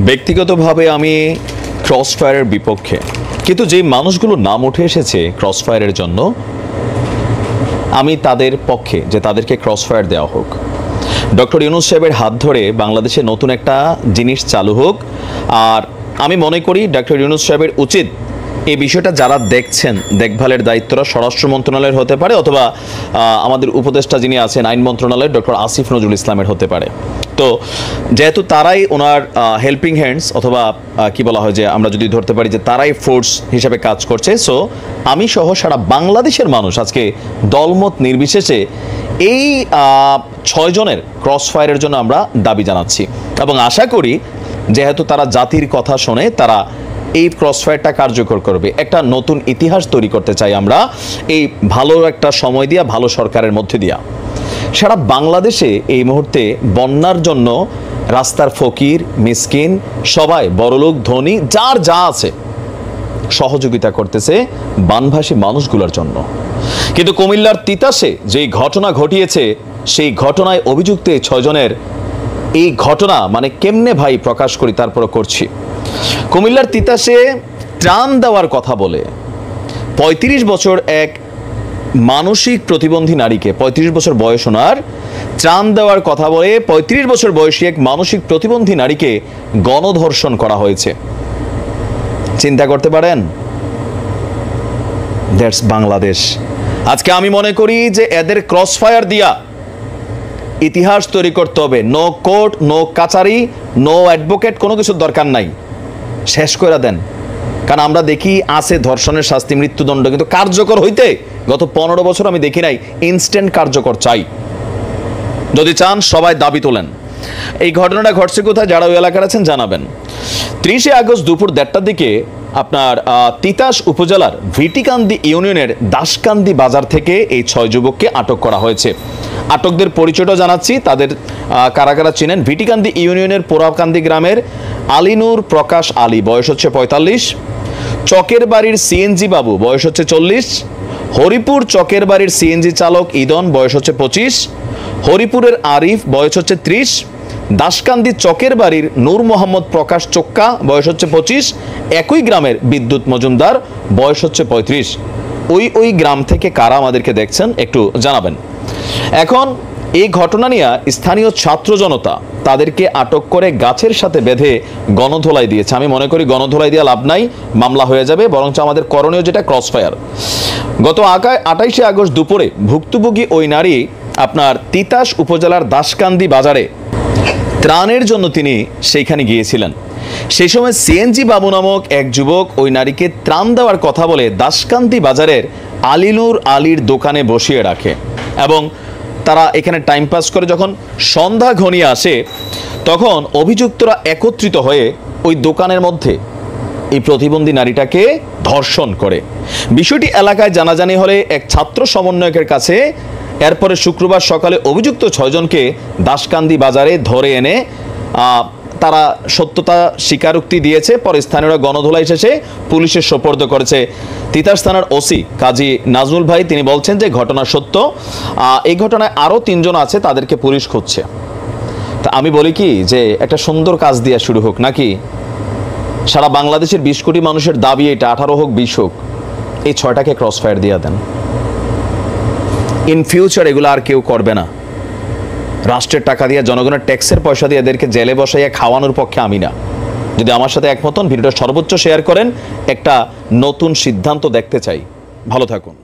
ব্যক্তিগতভাবে আমি ক্রসফায়ারের বিপক্ষে, কিন্তু যে মানুষগুলো নাম উঠে এসেছে ক্রসফায়ারের জন্য, আমি তাদের পক্ষে যে তাদেরকে ক্রসফায়ার দেওয়া হোক। ডক্টর ইউনূস সাহেবের হাত ধরে বাংলাদেশে নতুন একটা জিনিস চালু হোক। আর আমি মনে করি ডক্টর ইউনূস সাহেবের উচিত এই বিষয়টা যারা দেখছেন, দেখভালের দায়িত্বটা স্বরাষ্ট্র মন্ত্রণালয়ের হতে পারে, অথবা আমাদের উপদেষ্টা যিনি আছেন আইন মন্ত্রণালয়ের ডক্টর আসিফ নজরুল ইসলামের হতে পারে। তো যেহেতু তারাই ওনার হেল্পিং হ্যান্ডস, অথবা কি বলা হয় যে আমরা যদি ধরতে পারি যে তারাই ফোর্স হিসেবে কাজ করছে, সো আমি সহ সারা বাংলাদেশের মানুষ আজকে দলমত নির্বিশেষে এই 6 জনের ক্রসফায়ারের জন্য আমরা দাবি জানাচ্ছি, এবং আশা করি যেহেতু তারা জাতির কথা শোনে, তারা এই ক্রসফায়ারটা কার্যকর করবে। একটা নতুন ইতিহাস তৈরি করতে চাই আমরা এই ভালো একটা সময় দিয়া, ভালো সরকারের মধ্যে দিয়া। সারা বাংলাদেশে এই মুহূর্তে বন্যার জন্য রাস্তার ফকির মিসকিন সবাই, বড়লোক ধনী যার যা আছে, সহযোগিতা করতেছে বানভাসী মানুষগুলোর জন্য। কিন্তু কুমিল্লার তিতাসে যেই ঘটনা ঘটিয়েছে, সেই ঘটনায় অভিযুক্ত 6 জনের এই ঘটনা মানে কেমনে ভাই প্রকাশ করি, তারপরে করছি। কুমিল্লার তিতাসে ত্রাণ দেওয়ার কথা বলে 35 বছর এক মানসিক প্রতিবন্ধী নারীকে, 35 বছর বয়স ওনার, ত্রাণ দেওয়ার কথা বলে 35 বছর বয়সী এক মানসিক প্রতিবন্ধী নারীকে গণধর্ষণ করা হয়েছে। চিন্তা করতে পারেন? দ্যাটস বাংলাদেশ। আজকে আমি মনে করি যে এদের ক্রসফায়ার দিয়া ইতিহাস তৈরি করতে হবে। নো কোর্ট, নো কাচারি, নো অ্যাডভোকেট, কোনো কিছুর দরকার নাই, শেষ করে দেন। কারণ আমরা দেখি আছে ধর্ষণের শাস্তি, মৃত্যুদণ্ড, কিন্তু কার্যকর হইতে গত 15 বছর আমি দেখি নাই। ইনস্ট্যান্ট কার্যকর চাই। যদি চান সবাই দাবি তোলেন। এই ঘটনাটা ঘটছে কোথায়, যারা ওই এলাকার আছেন জানাবেন। 30 আগস্ট দুপুর 1টার দিকে আপনার তিতাস উপজেলার ভিটিকান্দি ইউনিয়নের দাসকান্দি বাজার থেকে এই 6 যুবককে আটক করা হয়েছে। আটকদের পরিচয়টা জানাচ্ছি, তাদের কারা কারা চিনেন। ভিটিকান্দি ইউনিয়নের পোড়াকান্দি গ্রামের আলিনুর প্রকাশ আলী, বয়স হচ্ছে 45। চকের বাড়ির সিএনজি বাবু, বয়স হচ্ছে 40। হরিপুর চকের বাড়ির সিএনজি চালক ইদন, বয়স হচ্ছে 25। হরিপুরের আরিফ, বয়স হচ্ছে 30। দাসকান্দি চকের বাড়ির নূর মোহাম্মদ প্রকাশ চোক্কা, বয়স হচ্ছে 25। একই গ্রামের বিদ্যুৎ মজুমদার, বয়স হচ্ছে 35। ওই গ্রাম থেকে কারা আমাদেরকে দেখছেন একটু জানাবেন। এখন এই ঘটনা নিয়ে স্থানীয় ছাত্র জনতা তাদেরকে আটক করে গাছের সাথে বেঁধে গণধোলাই দিয়েছে। আমি মনে করি গণধোলাই দিয়ে লাভ নাই, মামলা হয়ে যাবে। বরঞ্চ আমাদের করণীয় যেটা ক্রসফায়ার। গত 28 আগস্ট দুপুরে ভুক্তভোগী ওই নারী আপনার তিতাস উপজেলার দাসকান্দি বাজারে ত্রাণের জন্য তিনি সেইখানে গিয়েছিলেন। সেই সময় সিএনজি বাবু নামক এক যুবক ওই নারীকে ত্রাণ দেওয়ার কথা বলে দাসকান্দি বাজারের আলিনুর আলীর দোকানে বসিয়ে রাখে, এবং তারা এখানে টাইম পাস করে। যখন সন্ধ্যা ঘনিয়ে আসে তখন অভিযুক্তরা একত্রিত হয়ে ওই দোকানের মধ্যে এই প্রতিবন্ধী নারীটাকে ধর্ষণ করে। বিষয়টি এলাকায় জানাজানি হলে এক ছাত্র সমন্বয়কের কাছে এরপরে শুক্রবার সকালে অভিযুক্ত 6 জনকে দাসকান্দি বাজারে ধরে এনে তারা সত্যতা স্বীকারোক্তি দিয়েছে। পরে স্থানীয়রা গণধোলাই শেষে পুলিশের সোপর্দ করেছে। তিতাস থানার ওসি কাজী নাজমুল ভাই তিনি বলছেন যে ঘটনা সত্য। এই ঘটনায় আরও 3 জন আছে, তাদেরকে পুলিশ খুঁজছে। তা আমি বলি কি যে একটা সুন্দর কাজ দিয়ে শুরু হোক নাকি? সারা বাংলাদেশের 20 কোটি মানুষের দাবি এটা, 18 হোক 20 হোক, এই 6টাকে ক্রসফায়ার দিয়ে দেন। ইন ফিউচার এগুলো আর কেউ করবে না। রাষ্ট্রের টাকা দিয়ে, জনগণের ট্যাক্সের পয়সা দিয়ে এদেরকে জেলে বসাইয়া খাওয়ানোর পক্ষে আমি না। যদি আমার সাথে একমত হন, ভিডিওটা সর্বোচ্চ শেয়ার করেন। একটা নতুন সিদ্ধান্ত দেখতে চাই। ভালো থাকুন।